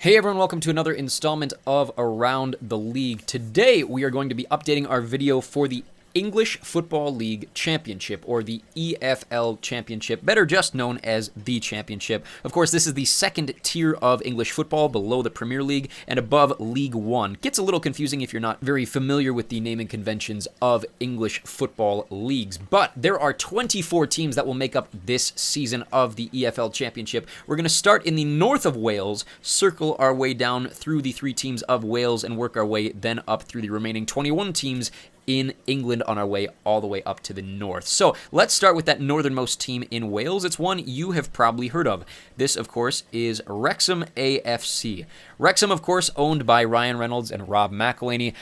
Hey everyone, welcome to another installment of Around the League. Today we are going to be updating our video for the English Football League Championship, or the EFL Championship, better just known as the Championship. Of course, this is the second tier of English football below the Premier League and above League One. Gets a little confusing if you're not very familiar with the naming conventions of English football leagues, but there are 24 teams that will make up this season of the EFL Championship. We're going to start in the north of Wales, circle our way down through the 3 teams of Wales, and work our way then up through the remaining 21 teams in England on our way all the way up to the north. So let's start with that northernmost team in Wales. It's one you have probably heard of. This, of course, is Wrexham AFC. Wrexham, of course, owned by Ryan Reynolds and Rob McElhenney,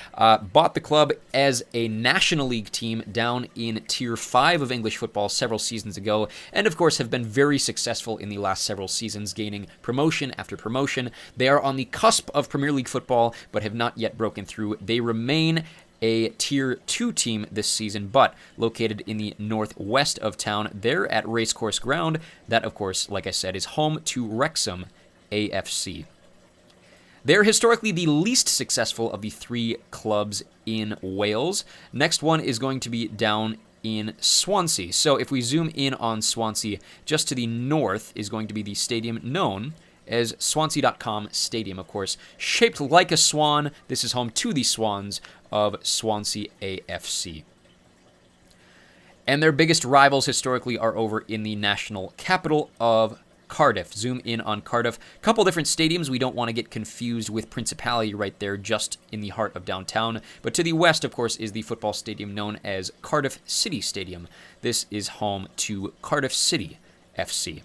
bought the club as a National League team down in Tier 5 of English football several seasons ago, and of course have been very successful in the last several seasons, gaining promotion after promotion. They are on the cusp of Premier League football, but have not yet broken through. They remain a Tier 2 team this season, but located in the northwest of town. They're at Racecourse Ground. That, of course, like I said, is home to Wrexham AFC. They're historically the least successful of the 3 clubs in Wales. Next one is going to be down in Swansea. So if we zoom in on Swansea, just to the north is going to be the stadium known as Swansea.com Stadium, of course. Shaped like a swan, this is home to the Swans of Swansea AFC. And their biggest rivals historically are over in the national capital of Cardiff. Zoom in on Cardiff. Couple different stadiums. We don't want to get confused with Principality right there, just in the heart of downtown. But to the west, of course, is the football stadium known as Cardiff City Stadium. This is home to Cardiff City FC.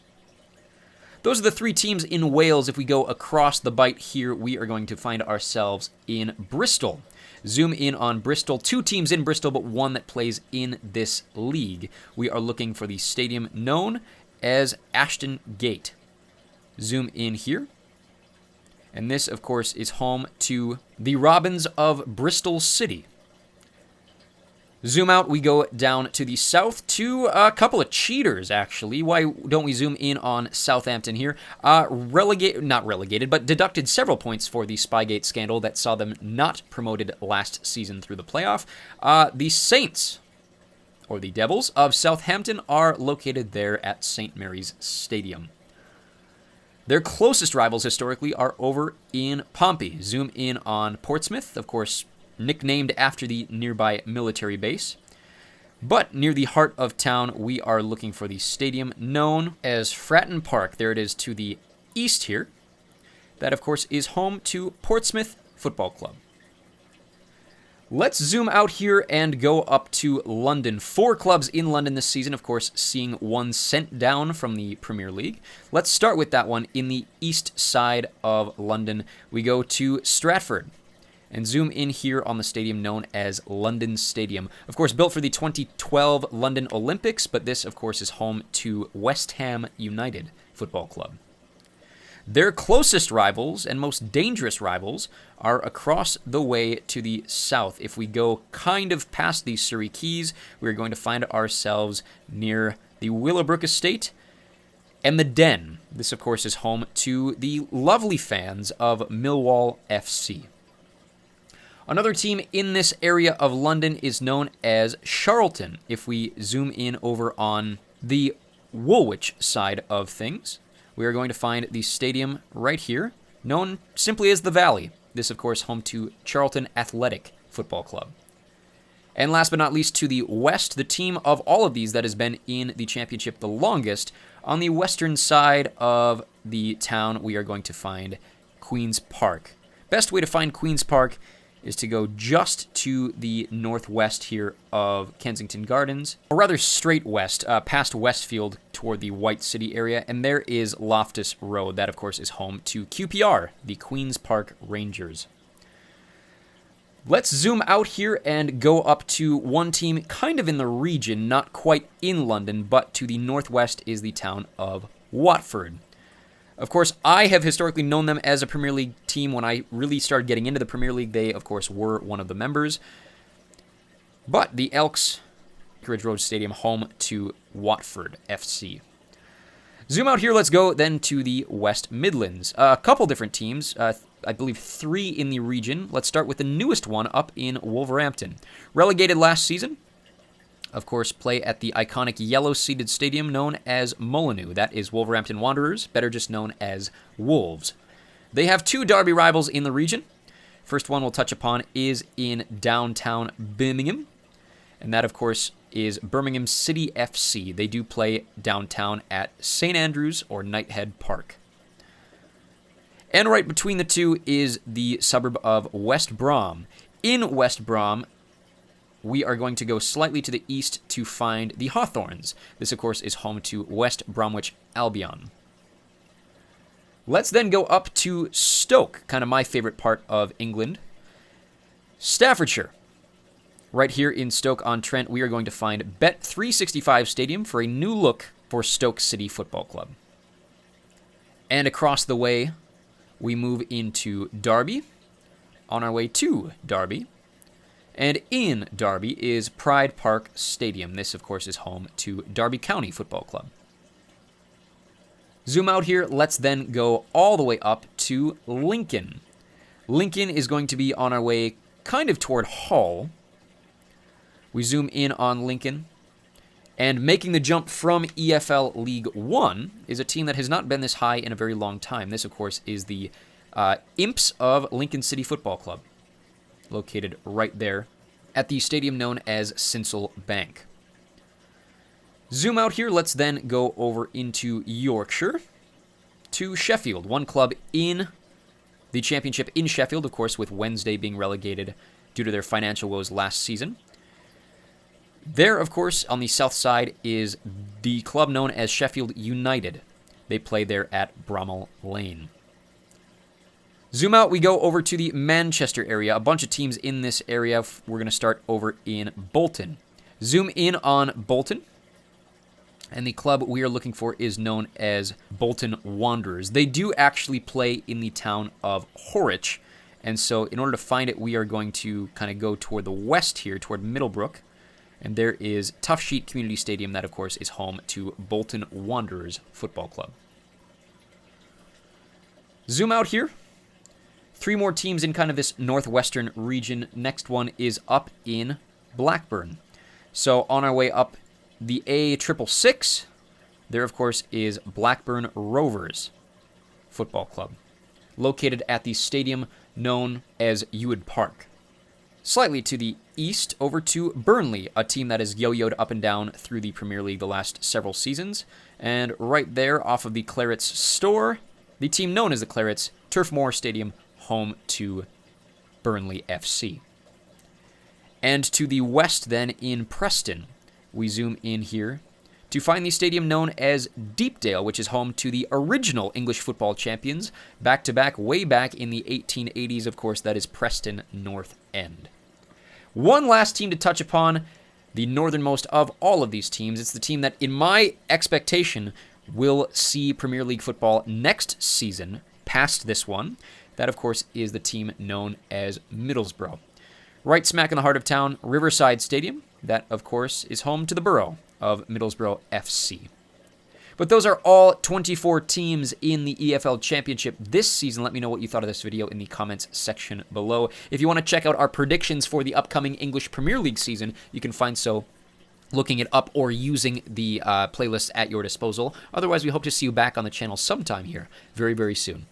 Those are the 3 teams in Wales. If we go across the bight here, we are going to find ourselves in Bristol. Zoom in on Bristol. 2 teams in Bristol, but 1 that plays in this league. We are looking for the stadium known as Ashton Gate. Zoom in here. And this, of course, is home to the Robins of Bristol City. Zoom out, we go down to the south to a couple of cheaters, actually. Why don't we zoom in on Southampton here? Not relegated, but deducted several points for the Spygate scandal that saw them not promoted last season through the playoff. The Saints, or the Devils, of Southampton are located there at St. Mary's Stadium. Their closest rivals historically are over in Pompey. Zoom in on Portsmouth, of course, nicknamed after the nearby military base. But near the heart of town, we are looking for the stadium known as Fratton Park. There it is to the east here. That, of course, is home to Portsmouth Football Club. Let's zoom out here and go up to London. 4 clubs in London this season, of course, seeing 1 sent down from the Premier League. Let's start with that one in the east side of London. We go to Stratford. And zoom in here on the stadium known as London Stadium. Of course, built for the 2012 London Olympics, but this, of course, is home to West Ham United Football Club. Their closest rivals and most dangerous rivals are across the way to the south. If we go kind of past the Surrey Keys, we're going to find ourselves near the Willowbrook Estate and the Den. This, of course, is home to the lovely fans of Millwall FC. Another team in this area of London is known as Charlton. If we zoom in over on the Woolwich side of things, we are going to find the stadium right here, known simply as the Valley. This, of course, home to Charlton Athletic Football Club. And last but not least, to the west, the team of all of these that has been in the championship the longest, on the western side of the town, we are going to find Queen's Park. Best way to find Queen's Park is to go just to the northwest here of Kensington Gardens, or rather straight west, past Westfield toward the White City area, and there is Loftus Road. That, of course, is home to QPR, the Queen's Park Rangers. Let's zoom out here and go up to one team kind of in the region, not quite in London, but to the northwest is the town of Watford. Of course, I have historically known them as a Premier League team. When I really started getting into the Premier League, they, of course, were one of the members. But the Elks, Ridge Road Stadium, home to Watford FC. Zoom out here, let's go then to the West Midlands. A couple different teams, I believe 3 in the region. Let's start with the newest one up in Wolverhampton. Relegated last season, of course, play at the iconic yellow-seated stadium known as Molineux. That is Wolverhampton Wanderers, better just known as Wolves. They have 2 derby rivals in the region. First one we'll touch upon is in downtown Birmingham, and that, of course, is Birmingham City FC. They do play downtown at St. Andrews or Knighthead Park. And right between the two is the suburb of West Brom. In West Brom, we are going to go slightly to the east to find the Hawthorns. This, of course, is home to West Bromwich Albion. Let's then go up to Stoke, kind of my favorite part of England. Staffordshire. Right here in Stoke-on-Trent, we are going to find Bet365 Stadium for a new look for Stoke City Football Club. And across the way, we move into Derby, on our way to Derby. And in Derby is Pride Park Stadium. This, of course, is home to Derby County Football Club. Zoom out here, let's then go all the way up to Lincoln. Lincoln is going to be on our way kind of toward Hull. We zoom in on Lincoln, and making the jump from EFL League One is a team that has not been this high in a very long time. This, of course, is the Imps of Lincoln City Football Club, located right there at the stadium known as Sincil Bank. Zoom out here, let's then go over into Yorkshire to Sheffield, one club in the Championship in Sheffield, of course, with Wednesday being relegated due to their financial woes last season. There, of course, on the south side is the club known as Sheffield United. They play there at Bramall Lane. Zoom out, we go over to the Manchester area. A bunch of teams in this area. We're going to start over in Bolton. Zoom in on Bolton. And the club we are looking for is known as Bolton Wanderers. They do actually play in the town of Horwich. And so in order to find it, we are going to kind of go toward the west here, toward Middlebrook. And there is Tough Sheet Community Stadium that, of course, is home to Bolton Wanderers Football Club. Zoom out here. 3 more teams in kind of this northwestern region. Next one is up in Blackburn. So on our way up the A666, there, of course, is Blackburn Rovers Football Club, located at the stadium known as Ewwood Park. Slightly to the east, over to Burnley, a team that has yo-yoed up and down through the Premier League the last several seasons. And right there, off of the Clarets store, the team known as the Clarets, Turf Moor Stadium, home to Burnley FC. And to the west then, in Preston, we zoom in here to find the stadium known as Deepdale, which is home to the original English football champions, back-to-back, way back in the 1880s, of course, that is Preston North End. One last team to touch upon, the northernmost of all of these teams. It's the team that, in my expectation, will see Premier League football next season, past this one. That, of course, is the team known as Middlesbrough. Right smack in the heart of town, Riverside Stadium. That, of course, is home to the borough of Middlesbrough FC. But those are all 24 teams in the EFL Championship this season. Let me know what you thought of this video in the comments section below. If you want to check out our predictions for the upcoming English Premier League season, you can find so looking it up or using the playlist at your disposal. Otherwise, we hope to see you back on the channel sometime here very, very soon.